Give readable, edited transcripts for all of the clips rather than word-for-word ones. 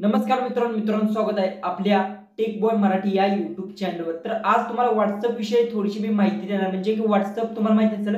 नमस्कार मित्रांनो स्वागत आहे आपल्या टेक बॉय मराठी या यूट्यूब चॅनलवर। तर आज तुम्हाला व्हॉट्सअप विषयी थोडीशी मी माहिती देणार, म्हणजे की व्हॉट्सअप तुम्हाला माहिती असेल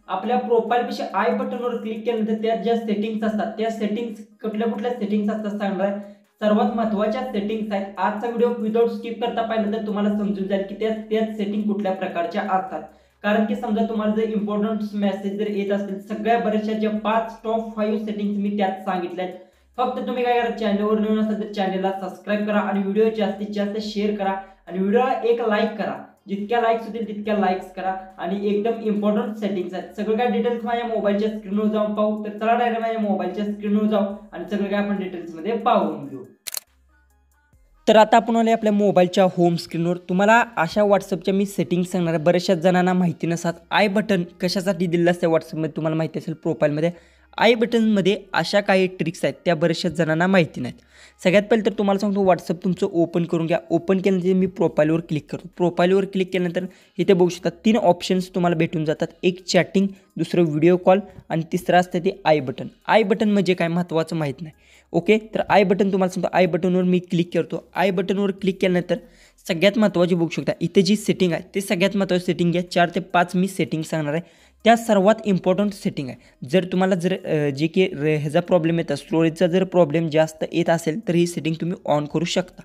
आपल्या प्रोफाइल पेक्षा आय बटनवर क्लिक केल्यानंतर त्यात ज्या सेटिंग्स असतात त्या सेटिंग्स कुठल्या सेटिंग्स असतात सांगणार आहे। सर्वात महत्त्वाच्या सेटिंग्स आहेत। आजचा व्हिडिओ विदाउट स्किप करता पाहिलं तर तुम्हाला समजून जाईल की त्या सेटिंग कुठल्या प्रकारच्या असतात। कारण की समजा तुम्हाला जर इम्पॉर्टंट मेसेज जर येत असतील, सगळ्या बऱ्याचशा ज्या 5 टॉप 5 सेटिंग्स मी त्यात सांगितल्या आहेत। फक्त तुम्ही काय करा, चॅनलवर नवीन असाल तर चॅनलला सबस्क्राइब करा आणि व्हिडिओ जास्तीत जास्त शेअर करा आणि व्हिडिओला एक लाईक करा। जितक्या लाईक्स होतील तितक्या लाईक्स करा आणि एकदम इम्पॉर्टंट सेटिंग्स आहेत। सगळं काय डिटेल्स माझ्या मोबाईलच्या स्क्रीनवर जाऊन पाहू, तर चला डायरेक्ट माझ्या मोबाईलच्या स्क्रीनवर जाऊ आणि सगळं काय आपण डिटेल्स मध्ये पाहून घेऊ। तर आता आपण आले आपल्या मोबाईलच्या होम स्क्रीनवर। तुम्हाला अशा व्हॉट्सअपच्या मी सेटिंग्स सांगणार आहे। बऱ्याचशा जणांना माहिती नसतात आय बटन कशासाठी दिलेलं असतं व्हॉट्सअपमध्ये, तुम्हाला माहिती असेल प्रोफाईलमध्ये आय बटनमध्ये अशा काही ट्रिक्स आहेत त्या बऱ्याचशा जणांना माहिती नाहीत। सगळ्यात पहिले तर तुम्हाला सांगतो व्हॉट्सअप तुमचं ओपन करून घ्या। ओपन केल्यानंतर मी प्रोफाईलवर क्लिक करतो। प्रोफाईलवर क्लिक केल्यानंतर इथे बघू शकता 3 ऑप्शन्स तुम्हाला भेटून जातात। एक चॅटिंग, दुसरं व्हिडिओ कॉल आणि तिसरं असतं ते आय बटन। आय बटन म्हणजे काय महत्त्वाचं माहीत नाही। ओके, तर आय बटन तुम्हाला सांगतो, आय बटनवर मी क्लिक करतो। आय बटनवर क्लिक केल्यानंतर सगळ्यात महत्त्वाची बघू शकता इथे जी सेटिंग आहे ते सगळ्यात महत्त्वाची सेटिंग आहे। 4 ते 5 मी सेटिंग सांगणार आहे, त्या सर्वात इम्पॉर्टंट सेटिंग आहे। जर तुम्हाला जे की ह्याचा प्रॉब्लेम येतात, स्टोरेजचा जर प्रॉब्लेम जास्त येत असेल तर ही सेटिंग तुम्ही ऑन करू शकता।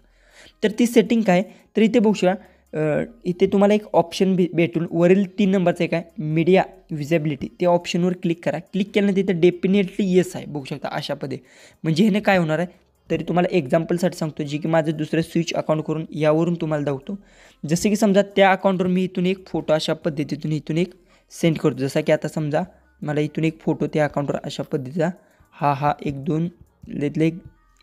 तर ती सेटिंग काय, तर इथे बघू शकता इथे तुम्हाला एक ऑप्शन भेटून वरील 3 नंबरचं एक आहे मीडिया विजिबिलिटी, त्या ऑप्शनवर क्लिक करा। क्लिक केल्यानंतर इथे डेफिनेटली येस आहे बघू शकता अशा पद्धती। म्हणजे ह्याने काय होणार आहे, तरी तुम्हाला एक्झाम्पलसाठी सांगतो, जे की माझं दुसरं स्विच अकाउंट करून यावरून तुम्हाला दाखवतो। जसे की समजा त्या अकाउंटवर मी इथून एक फोटो अशा पद्धतीतून इथून एक सेंड करतो। जसा की आता समजा मला इथून एक फोटो त्या अकाउंटवर अशा पद्धतीचा हा 1 2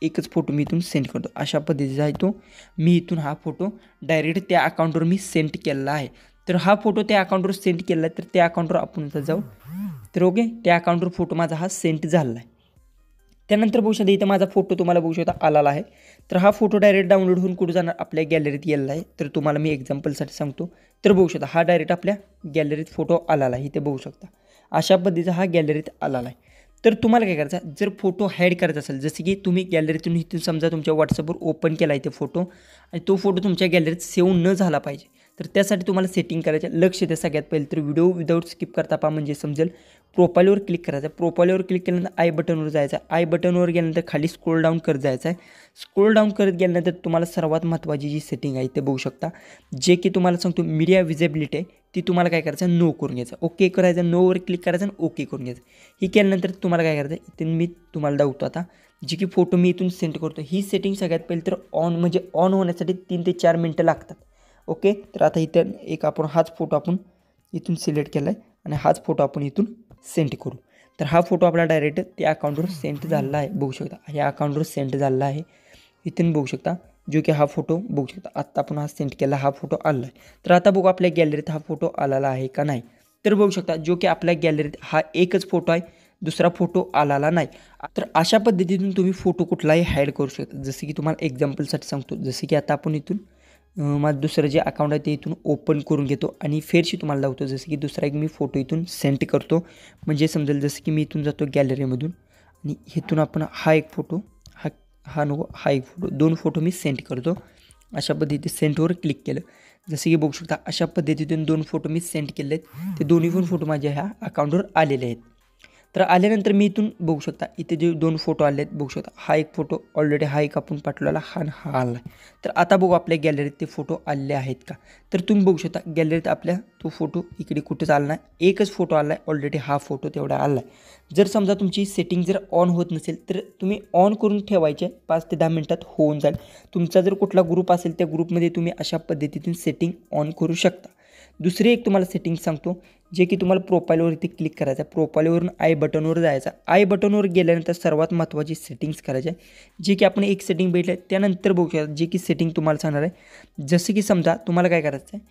एकच फोटो मी इथून सेंड करतो अशा पद्धतीचा आहे तो। मी इथून हा फोटो डायरेक्ट त्या अकाउंटवर मी सेंड केलेला आहे। तर हा फोटो त्या अकाउंटवर सेंड केला आहे, तर त्या अकाउंटवर आपण आता जाऊ। तर ओके, त्या अकाउंटवर फोटो माझा हा सेंड झाला आहे। त्यानंतर बघू शकता इथं माझा फोटो तुम्हाला बघू शकता आलेला आहे। तर हा फोटो डायरेक्ट डाउनलोड होऊन कुठे जाणार, आपल्या गॅलरीत गेलेला आहे। तर तुम्हाला मी एक्झाम्पलसाठी सांगतो, तर बघू शकता हा डायरेक्ट आपल्या गॅलरीत फोटो आलेला आहे। इथे बघू शकता अशा पद्धतीचा हा गॅलरीत आलेला आहे। तर तुम्हाला काय करायचं, जर फोटो हाईड करायचा असेल, जसे की तुम्ही गॅलरीतून इथून समजा तुमच्या व्हॉट्सअपवर ओपन केला आहे ते फोटो आणि तो फोटो तुमच्या गॅलरीत सेव्ह न झाला पाहिजे, तर त्यासाठी तुम्हाला सेटिंग करायचं। लक्ष द्या सगळ्यात पहिले तर व्हिडिओ विदाऊट स्किप करता पहा, म्हणजे समजेल। प्रोफाईलवर क्लिक करायचं, प्रोफाईलवर क्लिक केल्यानंतर आय बटनवर जायचं आहे। आय बटनवर गेल्यानंतर खाली स्क्रोल डाऊन करत जायचं आहे। स्क्रोल डाऊन करत गेल्यानंतर तुम्हाला सर्वात महत्त्वाची जी सेटिंग आहे ते बघू शकता, जे की तुम्हाला सांगतो मीडिया विजिबिलिटी आहे, ती तुम्हाला काय करायचं, नो करून घ्यायचं। ओके करायचं, नोवर क्लिक करायचं आणि ओके करून घ्यायचं। ही केल्यानंतर तुम्हाला काय करायचं, इथे मी तुम्हाला दाखवतो आता, जी की फोटो मी इथून सेंड करतो। ही सेटिंग सगळ्यात पहिले तर ऑन, म्हणजे ऑन होण्यासाठी 3 ते 4 मिनटं लागतात। ओके, तर आता इथं एक आपण हाच फोटो आपण इथून सिलेक्ट केला आहे आणि हाच फोटो आपण इथून सेंड करू। तर हा फोटो आपला डायरेक्ट त्या अकाउंटवर सेंड झाला आहे बघू शकता, या अकाउंटवर सेंड झाला आहे। इथून बघू शकता जो की हा फोटो बघू शकता, आत्ता आपण हा सेंड केला हा फोटो आला आहे। तर आता बघू आपल्या गॅलरीत हा फोटो आलेला आहे का नाही। तर बघू शकता जो की आपल्या गॅलरीत हा एकच फोटो आहे, दुसरा फोटो आलेला नाही। तर अशा पद्धतीतून तुम्ही फोटो कुठलाही हाईड करू शकता। जसे की तुम्हाला एक्झाम्पलसाठी सांगतो, जसे की आता आपण इथून माझं दुसरं जे अकाउंट आहे ते इथून ओपन करून घेतो आणि फेरशी तुम्हाला दाखवतो। जसं की दुसरा एक मी फोटो इथून सेंड करतो, म्हणजे समजेल। जसं की मी इथून जातो गॅलरीमधून आणि इथून आपण हा एक फोटो हा एक फोटो 2 फोटो मी सेंड करतो। अशा पद्धतीने सेंडवर क्लिक केलं, जसं की बघू शकता अशा पद्धतीतून 2 फोटो मी सेंड केले आहेत। ते दोन्ही पण फोटो माझ्या ह्या अकाउंटवर आलेले आहेत। तर आल्यानंतर मी इथून बघू शकता इथे जे 2 फोटो आले आहेत बघू शकता, हा एक फोटो ऑलरेडी हा एक आपण पाठवलेला हा आला आहे। तर आता बघू आपल्या गॅलरीत ते फोटो आलेले आहेत का। तर तुम्ही बघू शकता गॅलरीत आपल्या तो फोटो इकडे कुठेच आला नाही, एकच फोटो आला आहे ऑलरेडी, हा फोटो तेवढा आला आहे। जर समजा तुमची सेटिंग जर ऑन होत नसेल तर तुम्ही ऑन करून ठेवायचे, 5 ते 10 मिनिटात होऊन जाईल। तुमचा जर कुठला ग्रुप असेल त्या ग्रुपमध्ये तुम्ही अशा पद्धतीतून सेटिंग ऑन करू शकता। दुसरी एक तुम्हाला सेटिंग सांगतो, जे की तुम्हाला प्रोफाईलवरती क्लिक करायचं आहे। प्रोफाईलवरून आय बटनवर जायचं। आय बटनवर गेल्यानंतर सर्वात महत्त्वाची सेटिंग्स करायची आहे, जे की आपण एक सेटिंग भेटले त्यानंतर बघू शकता, जे की सेटिंग तुम्हाला सांगणार आहे। जसे की समजा तुम्हाला काय करायचं आहे,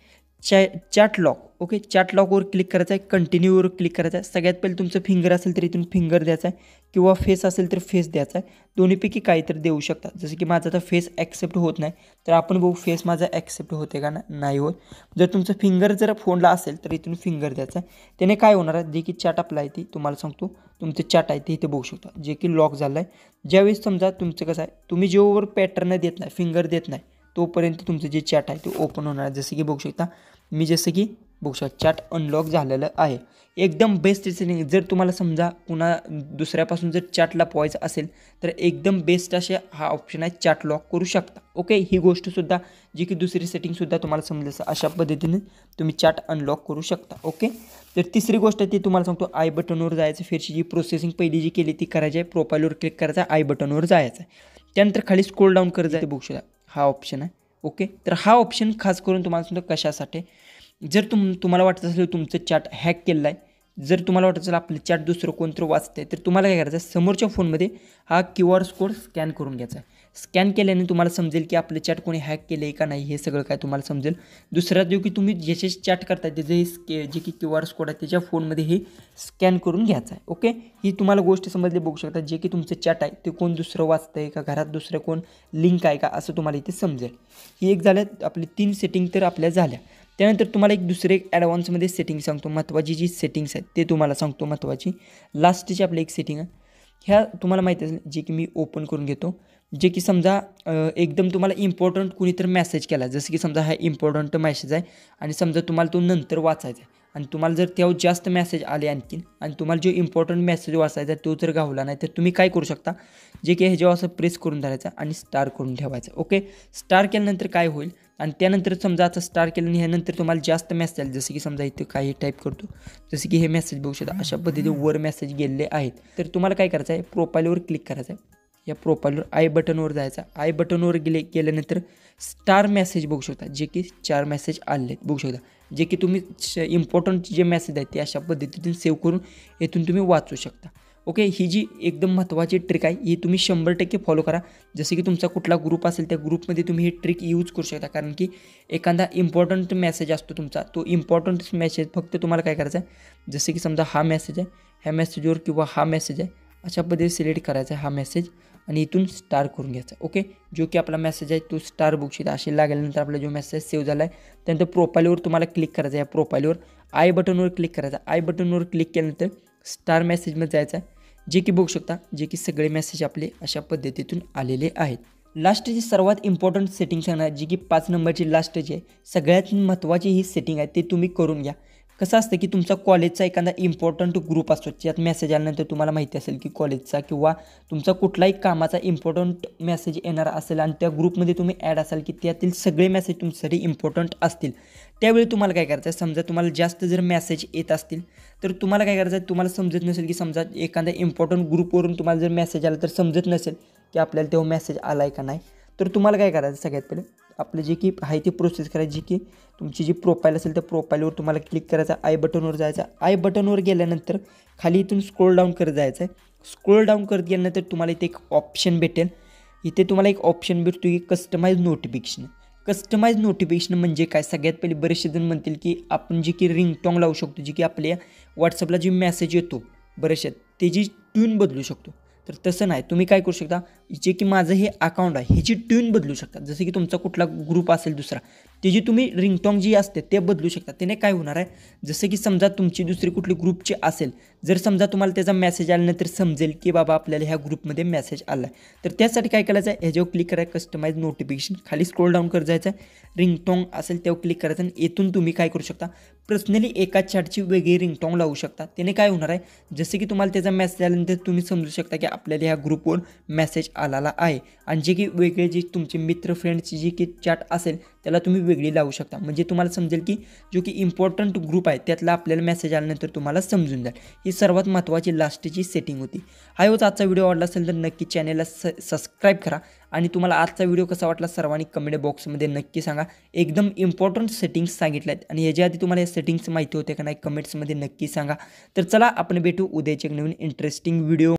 चॅट लॉक. ओके, चॅट लॉकवर क्लिक करायचं आहे, कंटिन्यूवर क्लिक करायचं आहे. सगळ्यात पहिले तुमचं फिंगर असेल तर इथून फिंगर द्यायचा आहे किंवा फेस असेल तर फेस द्यायचा आहे. दोन्हीपैकी काही तर देऊ शकता. जसं की माझा तर फेस ॲक्सेप्ट होत नाही, तर आपण बघू फेस माझा ॲक्सेप्ट होते का नाही होत. जर तुमचं फिंगर जर फोनला असेल तर इथून फिंगर द्यायचा आहे. त्याने काय होणार आहे, जे की चॅट आपला आहे ती तुम्हाला सांगतो, तुमचं चॅट आहे ते इथे बघू शकता जे की लॉक झालं आहे. ज्यावेळेस समजा तुमचं कसं आहे, तुम्ही जेव्हावर पॅटर्न देत नाही, फिंगर देत नाही, तोपर्यंत तुमचं जे चॅट आहे ते ओपन होणार आहे. जसं की बघू शकता, मी जसं की बघू शकता चॅट अनलॉक झालेलं आहे. एकदम बेस्ट सेटिंग. जर तुम्हाला समजा पुन्हा दुसऱ्यापासून जर चॅट लपवायचं असेल तर एकदम बेस्ट असे हा ऑप्शन आहे, चॅट लॉक करू शकता. ओके, ही गोष्टसुद्धा जी की दुसरी सेटिंगसुद्धा तुम्हाला समजेल अशा पद्धतीने तुम्ही चॅट अनलॉक करू शकता. ओके, तर तिसरी गोष्ट ती तुम्हाला सांगतो, आय बटनवर जायचं. फिरची जी प्रोसेसिंग पहिली जी केली ती करायची आहे, प्रोफाईलवर क्लिक करायचं आहे, आय बटनवर जायचं आहे. त्यानंतर खाली स्क्रोल डाऊन करायचं आहे, बघू शकता हा ऑप्शन आहे. ओके, तर हा ऑप्शन खास करून तुम्हाला सांगतो कशासाठी. जर तुम्हाला वाटत असेल तुमचं चॅट हॅक केलं आहे, जर तुम्हाला वाटत असेल आपलं चॅट दुसरं कोणतं वाचतं आहे, तर तुम्हाला काय करायचं आहे, समोरच्या फोनमध्ये हा QR कोड स्कॅन करून घ्यायचा आहे. स्कॅन केल्याने तुम्हाला समजेल की आपलं चॅट कोणी हॅक केलं आहे का नाही, हे सगळं काय तुम्हाला समजेल. दुसरा जो की तुम्ही ज्याचे चॅट करताय त्याचं हे जे की QR कोड आहे त्याच्या फोनमध्ये हे स्कॅन करून घ्यायचं आहे. ओके, ही तुम्हाला गोष्ट समजली, बघू शकता जे की तुमचं चॅट आहे ते कोण दुसरं वाचतं आहे का, घरात दुसरं कोण लिंक आहे का, असं तुम्हाला इथे समजेल. ही एक झालं आपली 3 सेटिंग तर आपल्या झाल्या. त्यानंतर तुम्हाला एक दुसरे एक ॲडव्हान्समध्ये सेटिंग सांगतो. महत्त्वाची जी सेटिंग्स आहेत ते तुम्हाला सांगतो. महत्त्वाची लास्टची आपली एक सेटिंग आहे, ह्या तुम्हाला माहिती असेल, जे की मी ओपन करून घेतो. जे की समजा एकदम तुम्हाला इम्पॉर्टंट कुणीतरी मेसेज केला, जसं की समजा हा इम्पॉर्टंट मेसेज आहे आणि समजा तुम्हाला तो नंतर वाचायचा आहे आणि तुम्हाला जर त्यावर जास्त मेसेज आले आणखीन आणि तुम्हाला जो इम्पॉर्टंट मेसेज वाचायचा आहे तो जर गावला नाही, तर तुम्ही काय करू शकता, जे की ह्याच्यावर असं प्रेस करून धरायचं आणि स्टार करून ठेवायचं. ओके, स्टार केल्यानंतर काय होईल, आणि त्यानंतर समजा आता स्टार केल्याने ह्यानंतर तुम्हाला जास्त मेसेज आले, जसं की समजा इथं काही टाईप करतो, जसं की हे मेसेज बघू शकता अशा पद्धतीने वर मेसेज गेलेले आहेत. तर तुम्हाला काय करायचं आहे, प्रोफाईलवर क्लिक करायचं आहे. या प्रोफाईलवर आय बटनवर जायचं. आय बटनवर गेल्यानंतर स्टार मेसेज बघू शकता, जे की 4 मेसेज आले आहेत बघू शकता, जे की तुम्ही इम्पॉर्टंट जे मेसेज आहेत ते अशा पद्धतीने सेव्ह करून येथून तुम्ही वाचू शकता. ओके, ही जी एकदम महत्त्वाची ट्रिक आहे ही तुम्ही 100% फॉलो करा. जसं की तुमचा कुठला ग्रुप असेल त्या ग्रुपमध्ये तुम्ही ही ट्रिक यूज करू शकता, कारण की एखादा इम्पॉर्टंट मेसेज असतो तुमचा, तो इम्पॉर्टंट मेसेज फक्त तुम्हाला काय करायचं आहे, जसं की समजा हा मेसेज आहे, ह्या मेसेजवर किंवा हा मेसेज आहे, अशा पद्धतीने सिलेक्ट करायचा आहे हा मेसेज आणि इथून स्टार करून घ्यायचा. ओके, जो की आपला मेसेज आहे तो स्टार बघशील असे लागल्यानंतर आपला जो मेसेज सेव्ह झाला आहे, त्यानंतर प्रोफाईलवर तुम्हाला क्लिक करायचं आहे. या प्रोफाईलवर आय बटनवर क्लिक करायचं. आय बटनवर क्लिक केल्यानंतर स्टार मेसेजमध्ये जायचं आहे, जे की बघू शकता जे की सगळे मेसेज आपले अशा पद्धतीतून आलेले आहेत. लास्टची सर्वात इम्पॉर्टंट सेटिंग सांगणार, जी की 5 नंबरची लास्टची आहे, सगळ्यात महत्त्वाची ही सेटिंग आहे, ते तुम्ही करून घ्या. कसं असतं की तुमचा कॉलेजचा एखादा इम्पॉर्टंट ग्रुप असतो, त्यात मेसेज आल्यानंतर तुम्हाला माहिती असेल की कॉलेजचा किंवा तुमचा कुठलाही कामाचा इम्पॉर्टंट मेसेज येणार असेल आणि त्या ग्रुपमध्ये तुम्ही ॲड असाल की त्यातील सगळे मेसेज तुमच्यासाठी इम्पॉर्टंट असतील. त्यावेळी तुम्हाला काय करायचं आहे, समजा तुम्हाला जास्त जर मेसेज येत असतील तर तुम्हाला काय करायचं आहे, तुम्हाला समजत नसेल की समजा एखाद्या इम्पॉर्टंट ग्रुपवरून तुम्हाला जर मेसेज आला तर समजत नसेल की आपल्याला तेव्हा मेसेज आला आहे का नाही, तर तुम्हाला काय करायचं, सगळ्यात पहिले आपलं जे की आहे ते प्रोसेस करायची, जी की तुमची जी प्रोफाईल असेल त्या प्रोफाईलवर तुम्हाला क्लिक करायचं, आय बटनवर जायचं. आय बटनवर गेल्यानंतर खाली इथून स्क्रोल डाऊन करत जायचं आहे. स्क्रोल डाऊन करत गेल्यानंतर तुम्हाला इथे एक ऑप्शन भेटेल. इथे तुम्हाला एक ऑप्शन भेटतो की कस्टमाइज नोटिफिकेशन. कस्टमाइज नोटिफिकेशन म्हणजे काय, सगळ्यात पहिले बरेचसे जण म्हणतील की आपण जी की रिंगटोन लावू शकतो, जी की आपल्या व्हॉट्सअपला जी मेसेज येतो बरेचसे त्याची ट्यून बदलू शकतो. तर तसं नाही, तुम्ही काय करू शकता, जे की माझं हे अकाउंट आहे ह्याची ट्यून बदलू शकता. जसं की तुमचा कुठला ग्रुप असेल दुसरा, त्याची तुम्ही रिंगटोन जी असते ते बदलू शकता. त्याने काय होणार आहे, जसं की समजा तुमची दुसरी कुठली ग्रुपची असेल, जर समजा तुम्हाला त्याचा मेसेज आल्यानंतर समजेल की बाबा आपल्याला ह्या ग्रुपमध्ये मेसेज आला आहे, तर त्यासाठी काय करायचं आहे, ह्याच्यावर क्लिक करायचं, कस्टमाइज नोटिफिकेशन, खाली स्क्रोल डाऊन करत जायचं आहे, रिंगटोन असेल त्यावर क्लिक करायचं आणि येथून तुम्ही काय करू शकता, पर्सनली एका चॅटची वेगळी रिंगटोन लावू शकता. त्याने काय होणार आहे, जसं की तुम्हाला त्याचा मेसेज आल्यानंतर तुम्ही समजू शकता की आपल्याला ह्या ग्रुपवर मेसेज आलेला आहे आणि जे की वेगळे जे तुमचे मित्र फ्रेंड्सची जी की चॅट असेल त्याला तुम्ही वेगळी लावू शकता. म्हणजे तुम्हाला समजेल की जो की इम्पॉर्टंट ग्रुप आहे त्यातला आपल्याला मेसेज आल्यानंतर तुम्हाला समजून जाईल. ही सर्वात महत्त्वाची लास्टची सेटिंग होती. हा होता आजचा व्हिडिओ. आवडला असेल तर नक्की चॅनेलला सबस्क्राईब करा आणि तुम्हाला आजचा व्हिडिओ कसा वाटला सर्वांनी कमेंट बॉक्समध्ये नक्की सांगा. एकदम इम्पॉर्टंट सेटिंग्स सांगितल्या आहेत आणि याच्या आधी तुम्हाला या सेटिंग्स माहिती होते का नाही कमेंट्समध्ये नक्की सांगा. तर चला आपण भेटू उद्याचे एक नवीन इंटरेस्टिंग व्हिडिओ.